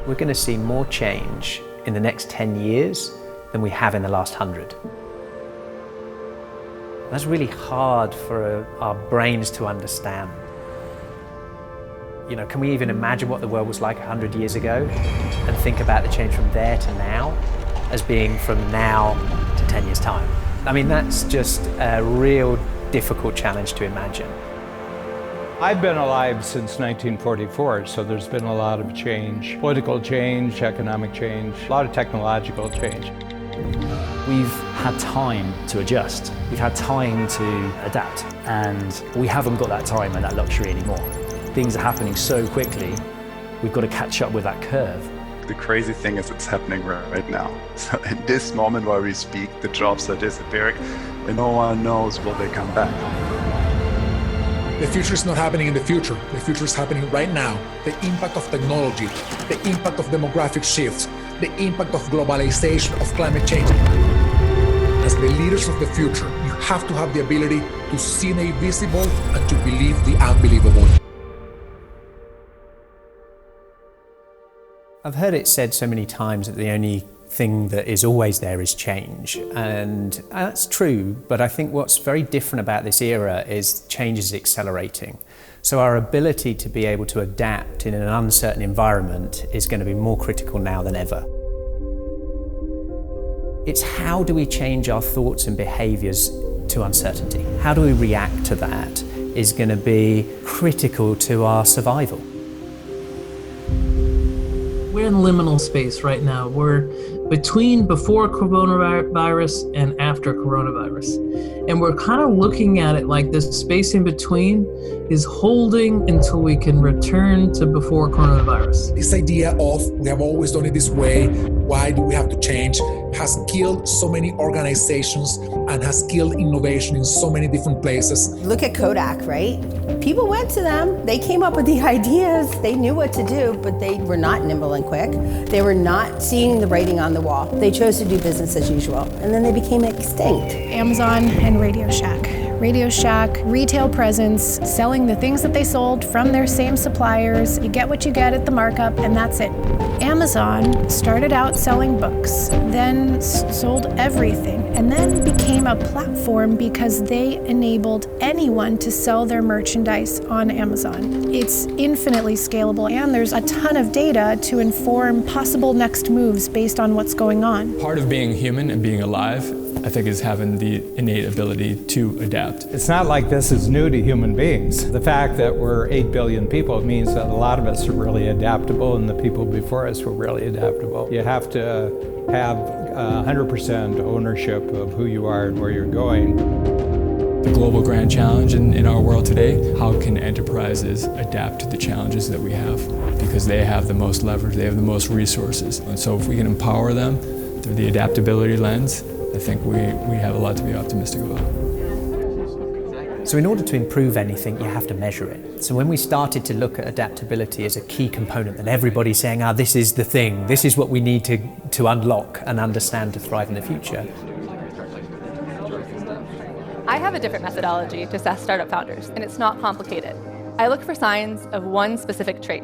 We're going to see more change in the next 10 years than we have in the last 100. That's really hard for our brains to understand. You know, can we even imagine what the world was like 100 years ago and think about the change from there to now as being from now to 10 years' time? I mean, that's just a real difficult challenge to imagine. I've been alive since 1944, so there's been a lot of change. Political change, economic change, a lot of technological change. We've had time to adjust. We've had time to adapt, and we haven't got that time and that luxury anymore. Things are happening so quickly, we've got to catch up with that curve. The crazy thing is it's happening right now. So in this moment while we speak, the jobs are disappearing and no one knows will they come back. The future is not happening in the future. The future is happening right now. The impact of technology, the impact of demographic shifts, the impact of globalization, of climate change. As the leaders of the future, you have to have the ability to see the invisible and to believe the unbelievable. I've heard it said so many times that the only thing that is always there is change, and that's true, but I think what's very different about this era is change is accelerating. So our ability to be able to adapt in an uncertain environment is going to be more critical now than ever. It's how do we change our thoughts and behaviours to uncertainty? How do we react to that is going to be critical to our survival. We're in liminal space right now. We're between before coronavirus and after coronavirus. And we're kind of looking at it like this space in between is holding until we can return to before coronavirus. This idea of we have always done it this way, why do we have to change, has killed so many organizations and has killed innovation in so many different places. Look at Kodak, right? People went to them, they came up with the ideas, they knew what to do, but they were not nimble and quick. They were not seeing the writing on the wall. They chose to do business as usual, and then they became extinct. Amazon and Radio Shack. Radio Shack, retail presence, selling the things that they sold from their same suppliers. You get what you get at the markup, and that's it. Amazon started out selling books, then sold everything, and then became a platform because they enabled anyone to sell their merchandise on Amazon. It's infinitely scalable, and there's a ton of data to inform possible next moves based on what's going on. Part of being human and being alive, I think, is having the innate ability to adapt. It's not like this is new to human beings. The fact that we're 8 billion people means that a lot of us are really adaptable, and the people before us were really adaptable. You have to have 100% ownership of who you are and where you're going. The global grand challenge in our world today, how can enterprises adapt to the challenges that we have? Because they have the most leverage, they have the most resources. And so if we can empower them through the adaptability lens, I think we have a lot to be optimistic about. So in order to improve anything, you have to measure it. So when we started to look at adaptability as a key component, and everybody's saying, this is the thing, this is what we need to unlock and understand to thrive in the future. I have a different methodology to assess startup founders, and it's not complicated. I look for signs of one specific trait.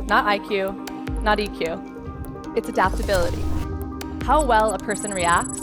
Not IQ, not EQ. It's adaptability. How well a person reacts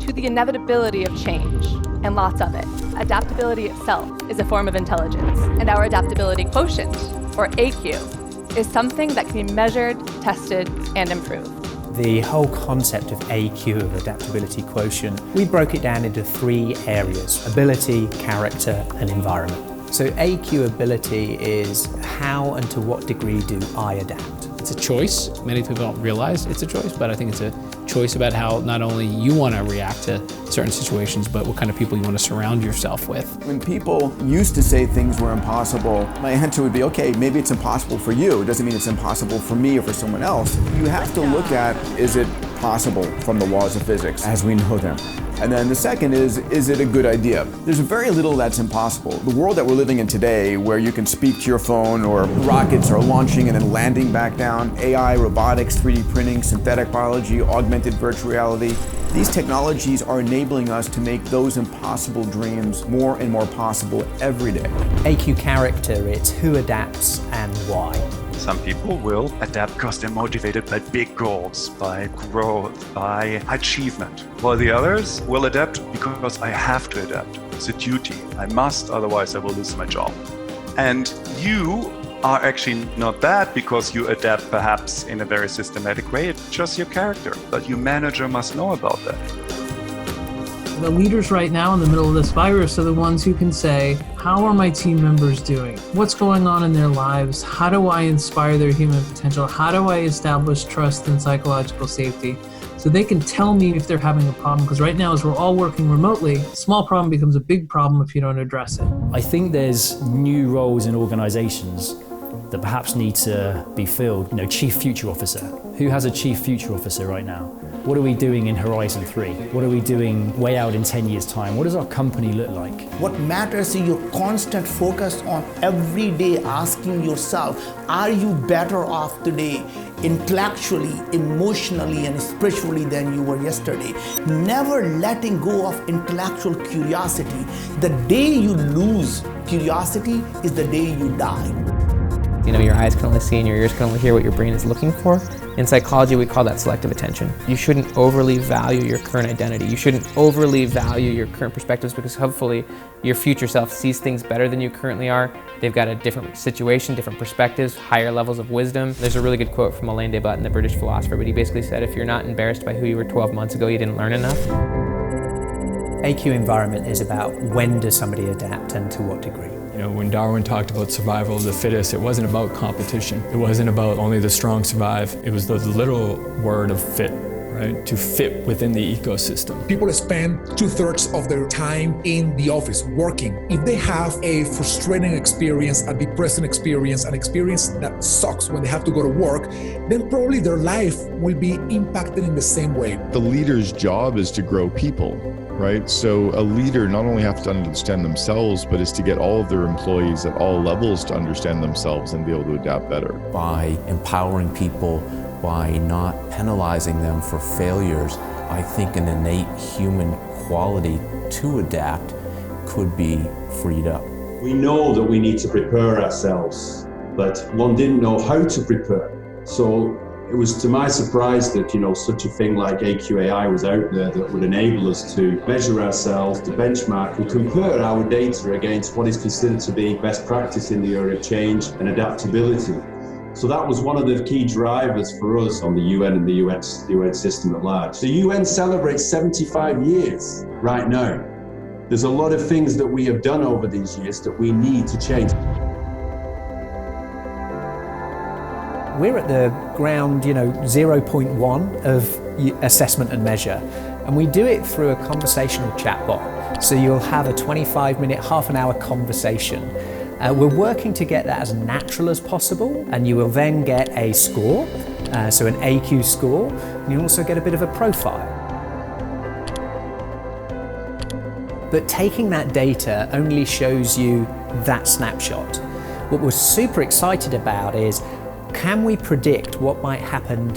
to the inevitability of change, and lots of it. Adaptability itself is a form of intelligence, and our adaptability quotient, or AQ, is something that can be measured, tested, and improved. The whole concept of AQ, of adaptability quotient, we broke it down into 3 areas: ability, character, and environment. So AQ ability is how and to what degree do I adapt? It's a choice. Many people don't realize it's a choice, but I think it's a choice about how not only you want to react to certain situations, but what kind of people you want to surround yourself with. When people used to say things were impossible, my answer would be, okay, maybe it's impossible for you. It doesn't mean it's impossible for me or for someone else. You have to look at, is it possible from the laws of physics as we know them? And then the second is it a good idea? There's very little that's impossible. The world that we're living in today, where you can speak to your phone, or rockets are launching and then landing back down, AI, robotics, 3D printing, synthetic biology, augmented virtual reality, these technologies are enabling us to make those impossible dreams more and more possible every day. AQ character, it's who adapts and why. Some people will adapt because they're motivated by big goals, by growth, by achievement. While the others will adapt because I have to adapt. It's a duty. I must, otherwise I will lose my job. And you are actually not that because you adapt perhaps in a very systematic way. It's just your character. But your manager must know about that. The leaders right now in the middle of this virus are the ones who can say, how are my team members doing? What's going on in their lives? How do I inspire their human potential? How do I establish trust and psychological safety? So they can tell me if they're having a problem, because right now as we're all working remotely, a small problem becomes a big problem if you don't address it. I think there's new roles in organizations that perhaps need to be filled. Chief Future Officer. Who has a Chief Future Officer right now? What are we doing in Horizon 3? What are we doing way out in 10 years' time? What does our company look like? What matters is your constant focus on every day asking yourself, are you better off today intellectually, emotionally, and spiritually than you were yesterday? Never letting go of intellectual curiosity. The day you lose curiosity is the day you die. Your eyes can only see and your ears can only hear what your brain is looking for. In psychology, we call that selective attention. You shouldn't overly value your current identity. You shouldn't overly value your current perspectives, because hopefully your future self sees things better than you currently are. They've got a different situation, different perspectives, higher levels of wisdom. There's a really good quote from Alain de Botton, the British philosopher, but he basically said, if you're not embarrassed by who you were 12 months ago, you didn't learn enough. AQ environment is about when does somebody adapt and to what degree. When Darwin talked about survival of the fittest, it wasn't about competition. It wasn't about only the strong survive. It was the literal word of fit, right? To fit within the ecosystem. People spend 2/3 of their time in the office working. If they have a frustrating experience, a depressing experience, an experience that sucks when they have to go to work, then probably their life will be impacted in the same way. The leader's job is to grow people. Right? So a leader not only has to understand themselves, but is to get all of their employees at all levels to understand themselves and be able to adapt better. By empowering people, by not penalizing them for failures, I think an innate human quality to adapt could be freed up. We know that we need to prepare ourselves, but one didn't know how to prepare. So it was to my surprise that, such a thing like AQai was out there that would enable us to measure ourselves, to benchmark and compare our data against what is considered to be best practice in the area of change and adaptability. So that was one of the key drivers for us on the UN and the UN system at large. The UN celebrates 75 years right now. There's a lot of things that we have done over these years that we need to change. We're at the ground, 0.1 of assessment and measure, and we do it through a conversational chatbot. So you'll have a 25-minute, half an hour conversation. We're working to get that as natural as possible, and you will then get a score, so an AQ score, and you'll also get a bit of a profile. But taking that data only shows you that snapshot. What we're super excited about is, can we predict what might happen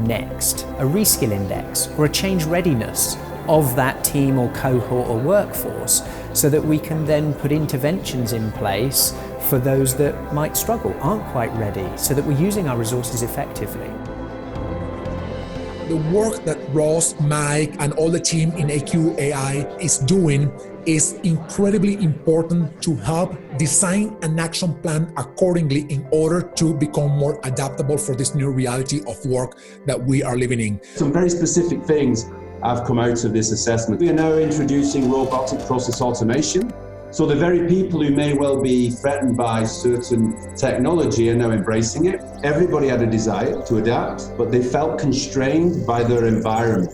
next? A reskill index or a change readiness of that team or cohort or workforce, so that we can then put interventions in place for those that might struggle, aren't quite ready, so that we're using our resources effectively. The work that Ross, Mike, and all the team in AQai is doing is incredibly important to help design an action plan accordingly in order to become more adaptable for this new reality of work that we are living in. Some very specific things have come out of this assessment. We are now introducing robotic process automation So the very people who may well be threatened by certain technology are now embracing it. Everybody had a desire to adapt, but they felt constrained by their environment.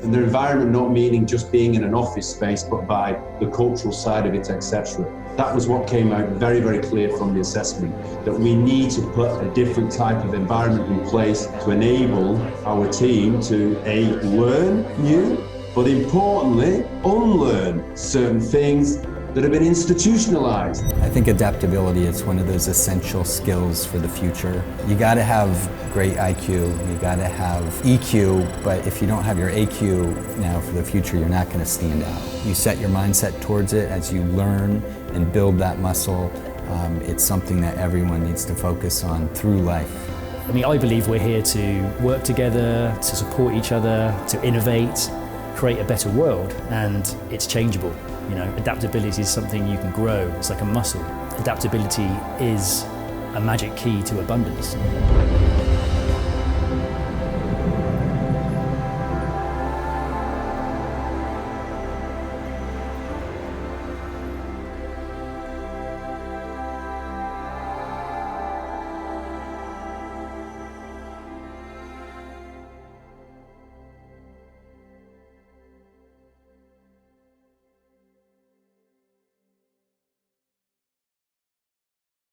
And their environment not meaning just being in an office space, but by the cultural side of it, etc. That was what came out very, very clear from the assessment, that we need to put a different type of environment in place to enable our team to A, learn new, but importantly, unlearn certain things that have been institutionalized. I think adaptability is one of those essential skills for the future. You gotta have great IQ, you gotta have EQ, but if you don't have your AQ now for the future, you're not gonna stand out. You set your mindset towards it as you learn and build that muscle. It's something that everyone needs to focus on through life. I mean, I believe we're here to work together, to support each other, to innovate, create a better world, and it's changeable. You know, adaptability is something you can grow. It's like a muscle. Adaptability is a magic key to abundance.